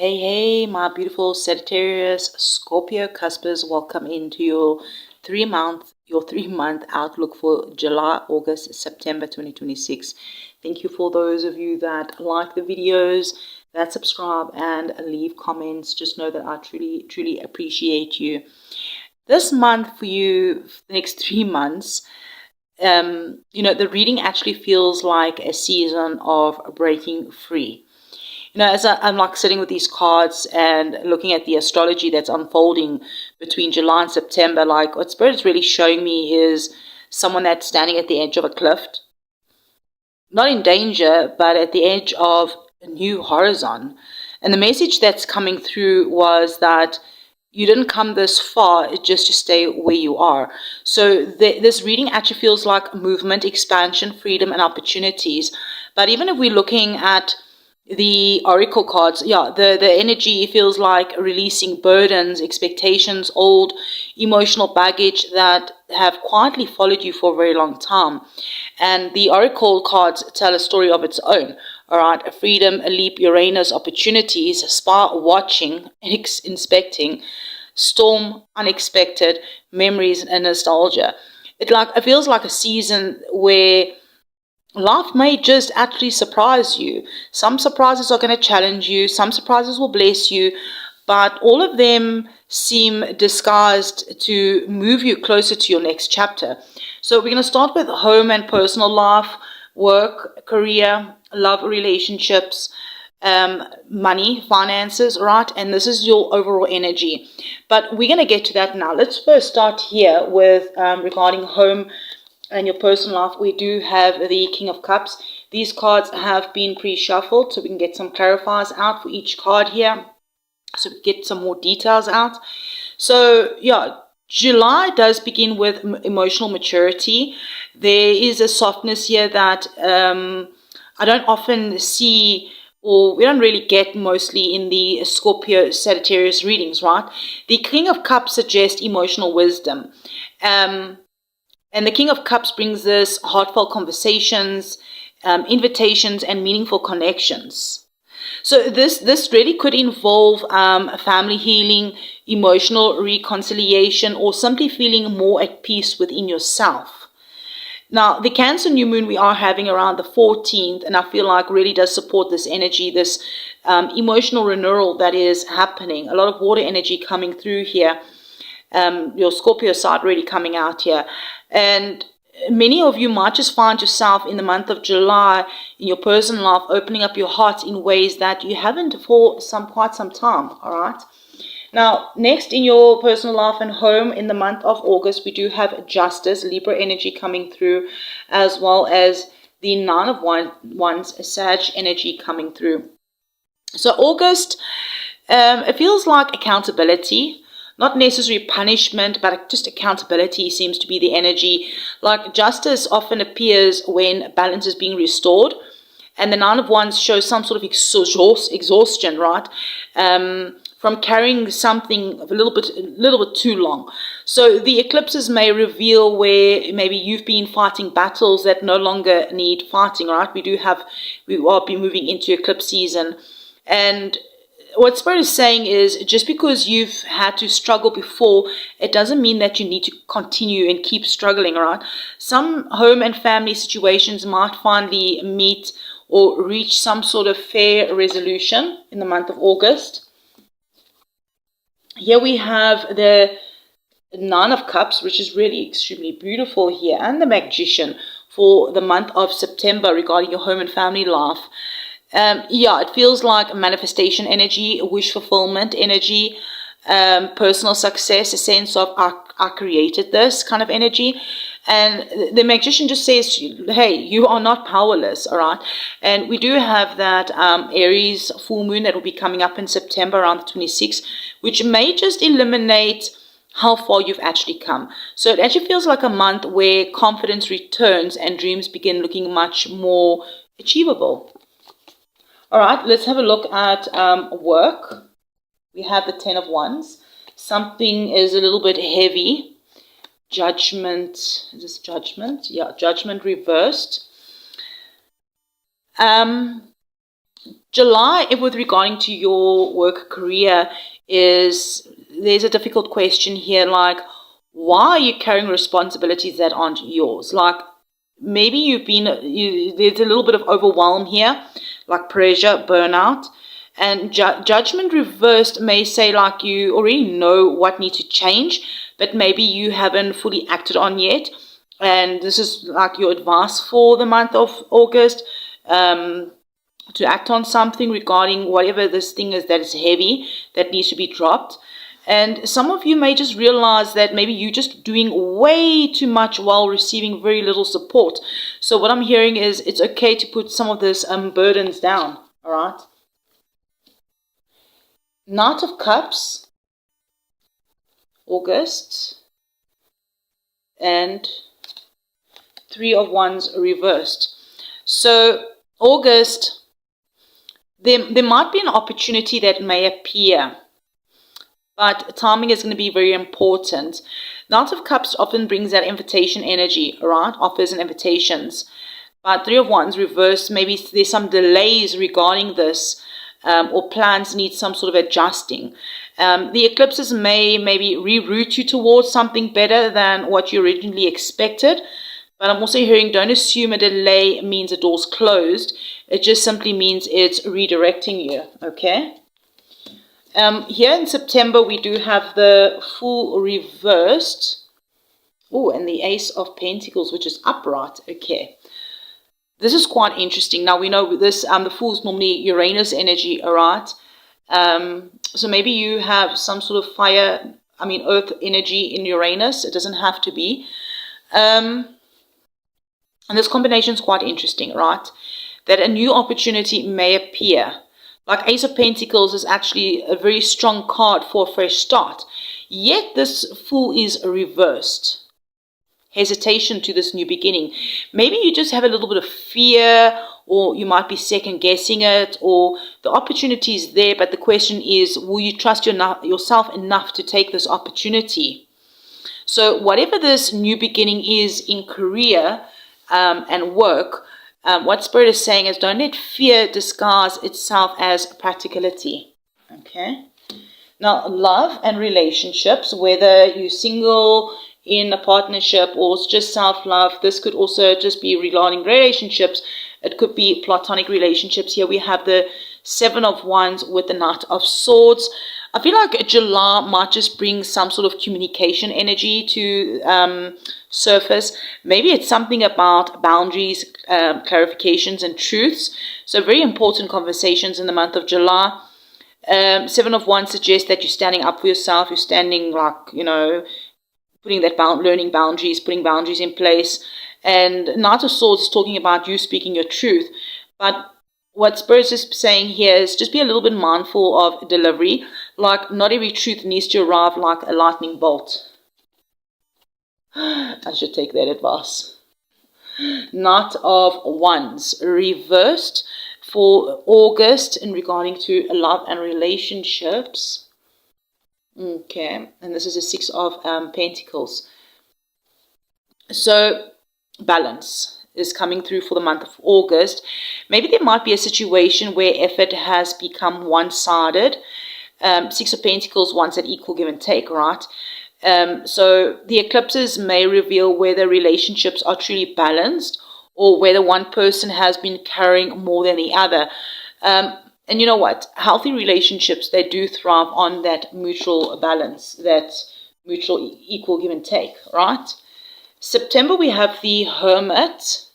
Hey, my beautiful Sagittarius, Scorpio, Cuspers, welcome into your 3-month outlook for July, August, September 2026. Thank you for those of you that like the videos, that subscribe and leave comments. Just know that I truly appreciate you. This month for you, the next 3 months, the reading actually feels like a season of breaking free. As I'm like sitting with these cards and looking at the astrology that's unfolding between July and September, like what Spirit is really showing me is someone that's standing at the edge of a cliff, not in danger, but at the edge of a new horizon. And the message that's coming through was that you didn't come this far just to stay where you are. So this reading actually feels like movement, expansion, freedom, and opportunities. But even if we're looking at the oracle cards, the energy feels like releasing burdens, expectations, old emotional baggage that have quietly followed you for a very long time. And the oracle cards tell a story of its own. All right, freedom, a leap, Uranus, opportunities, spa, watching, inspecting, storm, unexpected, memories, and nostalgia. It feels like a season where life may just actually surprise you. Some surprises are going to challenge you, some surprises will bless you, but all of them seem disguised to move you closer to your next chapter. So we're going to start with home and personal life, work, career, love, relationships, money, finances, right? And this is your overall energy. But we're going to get to that now. Let's first start here with regarding home and your personal life. We do have the King of Cups. These cards have been pre-shuffled, so we can get some clarifiers out for each card here, so we get some more details out. So July does begin with emotional maturity. There is a softness here that I don't often see, or we don't really get mostly in the Scorpio Sagittarius readings, right? The King of Cups suggests emotional wisdom. And the King of Cups brings us heartfelt conversations, invitations, and meaningful connections. So this really could involve family healing, emotional reconciliation, or simply feeling more at peace within yourself. Now, the Cancer new moon we are having around the 14th, and I feel like really does support this energy, this emotional renewal that is happening. A lot of water energy coming through here. Your Scorpio side really coming out here. And many of you might just find yourself in the month of July in your personal life opening up your heart in ways that you haven't for quite some time. All right. Now, next in your personal life and home in the month of August, we do have Justice, Libra energy coming through, as well as the Nine of Wands, Sag energy coming through. So August, it feels like accountability. Not necessarily punishment, but just accountability seems to be the energy. Like justice often appears when balance is being restored. And the Nine of Wands shows some sort of exhaustion, right? From carrying something a little bit too long. So the eclipses may reveal where maybe you've been fighting battles that no longer need fighting, right? We are moving into eclipse season. And what Spirit is saying is just because you've had to struggle before, it doesn't mean that you need to continue and keep struggling, right? Some home and family situations might finally meet or reach some sort of fair resolution in the month of August. Here we have the Nine of Cups, which is really extremely beautiful here, and the Magician for the month of September regarding your home and family life. It feels like manifestation energy, wish fulfillment energy, personal success, a sense of I created this kind of energy. And the Magician just says, hey, you are not powerless, all right? And we do have that Aries full moon that will be coming up in September around the 26th, which may just eliminate how far you've actually come. So it actually feels like a month where confidence returns and dreams begin looking much more achievable. All right, let's have a look at work. We have the Ten of Wands. Something is a little bit heavy. Judgment. Is this Judgment? Yeah, Judgment reversed. July, with regarding to your work career, there's a difficult question here, like, why are you carrying responsibilities that aren't yours? Like, maybe there's a little bit of overwhelm here, like pressure, burnout. And judgment reversed may say like you already know what needs to change, but maybe you haven't fully acted on yet. And this is like your advice for the month of August, to act on something regarding whatever this thing is that is heavy, that needs to be dropped. And some of you may just realize that maybe you're just doing way too much while receiving very little support. So what I'm hearing is it's okay to put some of this burdens down, all right? Knight of Cups, August, and Three of Wands reversed. So August, there might be an opportunity that may appear, but timing is going to be very important. Knight of Cups often brings that invitation energy, right? Offers and invitations. But Three of Wands reversed, maybe there's some delays regarding this, or plans need some sort of adjusting. The eclipses may maybe reroute you towards something better than what you originally expected. But I'm also hearing, don't assume a delay means the door's closed. It just simply means it's redirecting you, okay? Here in September, we do have the Fool reversed. Oh, and the Ace of Pentacles, which is upright, okay. This is quite interesting. Now, we know this, the Fool is normally Uranus energy, all right? So maybe you have some sort of earth energy in Uranus. It doesn't have to be. And this combination is quite interesting, right? That a new opportunity may appear. Like Ace of Pentacles is actually a very strong card for a fresh start. Yet this Fool is reversed. Hesitation to this new beginning. Maybe you just have a little bit of fear, or you might be second guessing it, or the opportunity is there, but the question is, will you trust yourself enough to take this opportunity? So whatever this new beginning is in career, and work, what Spirit is saying is don't let fear disguise itself as practicality. Okay. Now, love and relationships, whether you're single, in a partnership, or it's just self-love, this could also just be regarding relationships. It could be platonic relationships. Here we have the Seven of Wands with the Knight of Swords. I feel like July might just bring some sort of communication energy to surface. Maybe it's something about boundaries, clarifications, and truths. So very important conversations in the month of July. Seven of Wands suggests that you're standing up for yourself. You're standing putting that learning boundaries, putting boundaries in place. And Knight of Swords is talking about you speaking your truth. But what Spirit is saying here is just be a little bit mindful of delivery. Like, not every truth needs to arrive like a lightning bolt. I should take that advice. Knight of Wands reversed for August in regarding to love and relationships. Okay, and this is a Six of Pentacles. So, balance is coming through for the month of August. Maybe there might be a situation where effort has become one-sided. Six of Pentacles wants that equal give and take, right? So the eclipses may reveal whether relationships are truly balanced or whether one person has been carrying more than the other. And you know what? Healthy relationships, they do thrive on that mutual balance, that mutual equal give and take, right? September, we have the Hermit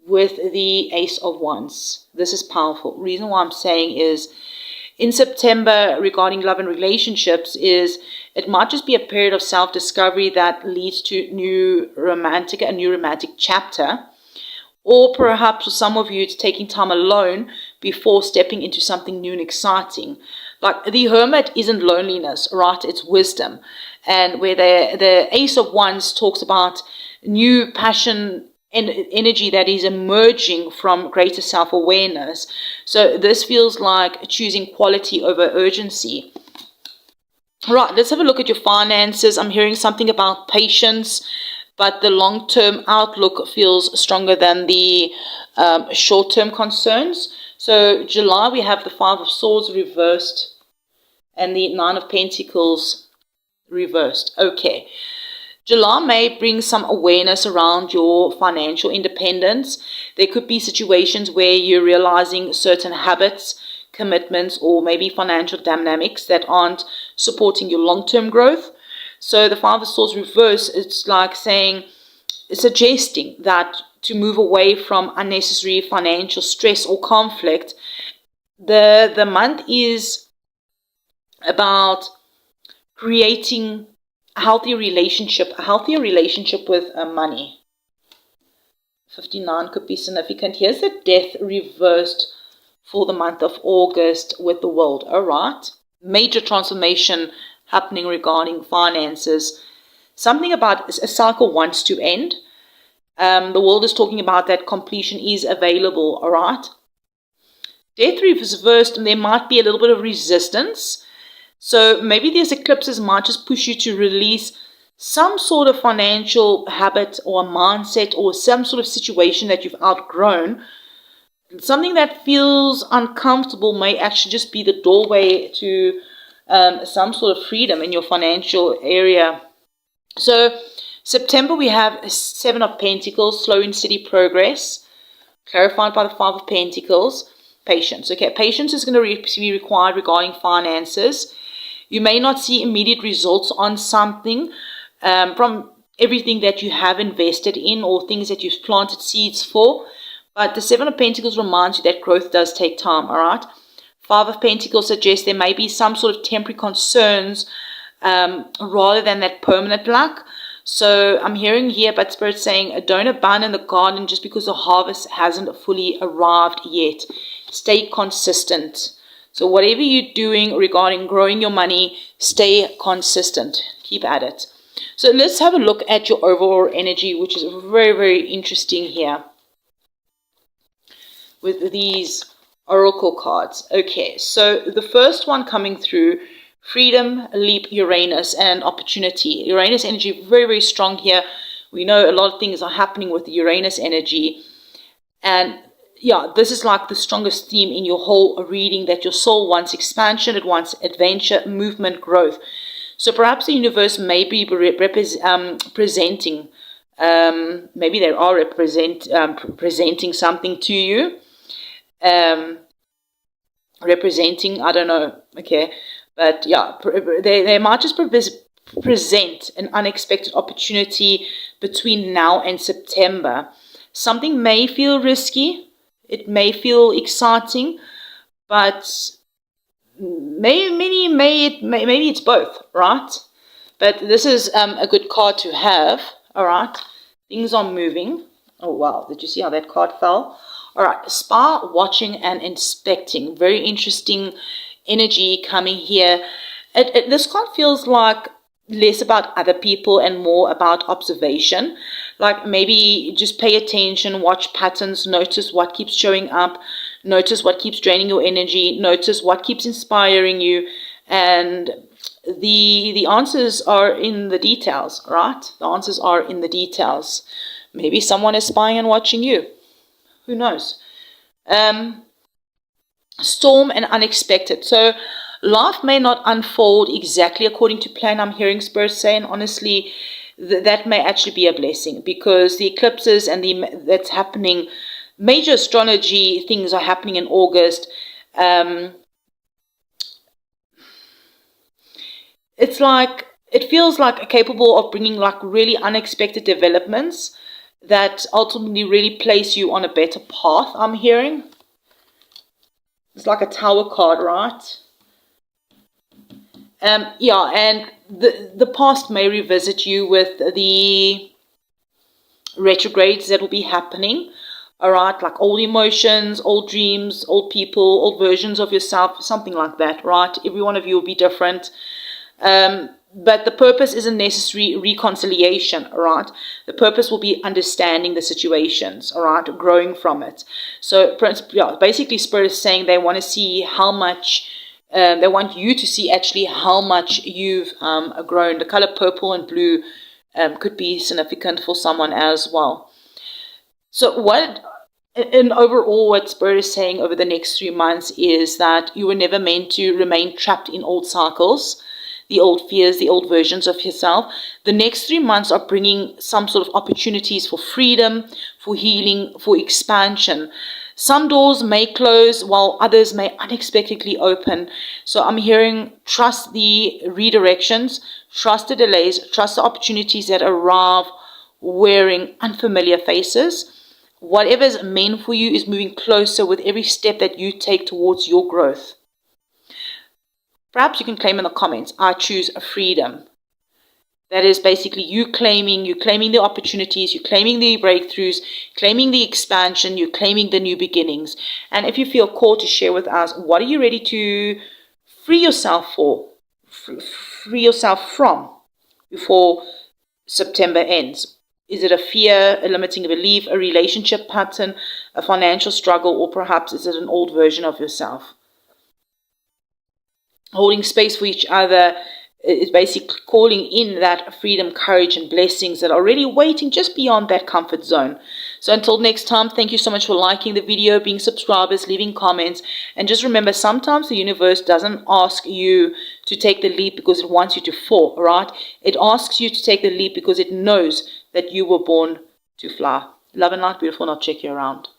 with the Ace of Wands. This is powerful. Reason why I'm saying is, in September, regarding love and relationships, is it might just be a period of self-discovery that leads to a new romantic chapter. Or perhaps for some of you, it's taking time alone before stepping into something new and exciting. Like the Hermit isn't loneliness, right? It's wisdom. And where the Ace of Wands talks about new passion and energy that is emerging from greater self-awareness. So this feels like choosing quality over urgency. Right, let's have a look at your finances. I'm hearing something about patience, but the long-term outlook feels stronger than the short-term concerns. So July, we have the Five of Swords reversed and the Nine of Pentacles reversed. Okay. July may bring some awareness around your financial independence. There could be situations where you're realizing certain habits, commitments, or maybe financial dynamics that aren't supporting your long-term growth. So the Five of Swords reverse, it's like suggesting that to move away from unnecessary financial stress or conflict. The month is about creating a healthier relationship with money. 59 could be significant. Here's the Death reversed for the month of August with the World. All right. Major transformation happening regarding finances. Something about a cycle wants to end. The World is talking about that completion is available. All right. Death reversed, and there might be a little bit of resistance. So maybe these eclipses might just push you to release some sort of financial habit or mindset or some sort of situation that you've outgrown. Something that feels uncomfortable may actually just be the doorway to some sort of freedom in your financial area. So September, we have Seven of Pentacles, slow and steady progress, clarified by the Five of Pentacles. Patience. Okay, patience is going to be required regarding finances. You may not see immediate results on something from everything that you have invested in or things that you've planted seeds for. But the Seven of Pentacles reminds you that growth does take time, all right? Five of Pentacles suggests there may be some sort of temporary concerns rather than that permanent luck. So I'm hearing here, but Spirit's saying, don't abandon the garden just because the harvest hasn't fully arrived yet. Stay consistent. So whatever you're doing regarding growing your money, stay consistent. Keep at it. So let's have a look at your overall energy, which is very, very interesting here with these oracle cards. Okay, so the first one coming through, freedom, leap, Uranus, and opportunity. Uranus energy, very, very strong here. We know a lot of things are happening with the Uranus energy. And yeah, this is like the strongest theme in your whole reading, that your soul wants expansion, it wants adventure, movement, growth. So perhaps the universe may be presenting, maybe they are presenting something to you. Representing, I don't know, okay. But yeah, they might just present an unexpected opportunity between now and September. Something may feel risky. It may feel exciting, but maybe it's both, right? But this is a good card to have, all right? Things are moving. Oh, wow. Did you see how that card fell? All right. Spy, watching, and inspecting. Very interesting energy coming here. This card feels like less about other people and more about observation. Like maybe just pay attention, watch patterns, notice what keeps showing up, notice what keeps draining your energy, notice what keeps inspiring you, and the answers are in the details, right? The answers are in the details. Maybe someone is spying and watching you. Who knows? Storm and unexpected. So life may not unfold exactly according to plan. I'm hearing Spirit saying, honestly, that may actually be a blessing, because the eclipses and that's happening, major astrology things are happening in August. It's like, it feels like capable of bringing like really unexpected developments that ultimately really place you on a better path, I'm hearing. It's like a Tower card, right? Yeah, and the past may revisit you with the retrogrades that will be happening, all right? Like old emotions, old dreams, old people, old versions of yourself, something like that, right? Every one of you will be different. But the purpose isn't necessarily reconciliation, all right? The purpose will be understanding the situations, all right? Growing from it. So yeah, basically Spirit is saying they want to see how much, they want you to see actually how much you've grown. The color purple and blue could be significant for someone as well. So what And overall, what Spirit is saying over the next 3 months is that you were never meant to remain trapped in old cycles, the old fears, the old versions of yourself. The next 3 months are bringing some sort of opportunities for freedom, for healing, for expansion. Some doors may close while others may unexpectedly open. So I'm hearing trust the redirections, trust the delays, trust the opportunities that arrive wearing unfamiliar faces. Whatever is meant for you is moving closer with every step that you take towards your growth. Perhaps you can claim in the comments, I choose a freedom. That is basically you claiming the opportunities, you're claiming the breakthroughs, claiming the expansion, you're claiming the new beginnings. And if you feel called to share with us, what are you ready to free yourself for? Free yourself from before September ends? Is it a fear, a limiting belief, a relationship pattern, a financial struggle, or perhaps is it an old version of yourself? Holding space for each other is basically calling in that freedom, courage, and blessings that are already waiting just beyond that comfort zone. So until next time, thank you so much for liking the video, being subscribers, leaving comments. And just remember, sometimes the universe doesn't ask you to take the leap because it wants you to fall, right? It asks you to take the leap because it knows that you were born to fly. Love and light, beautiful, and I'll check you around.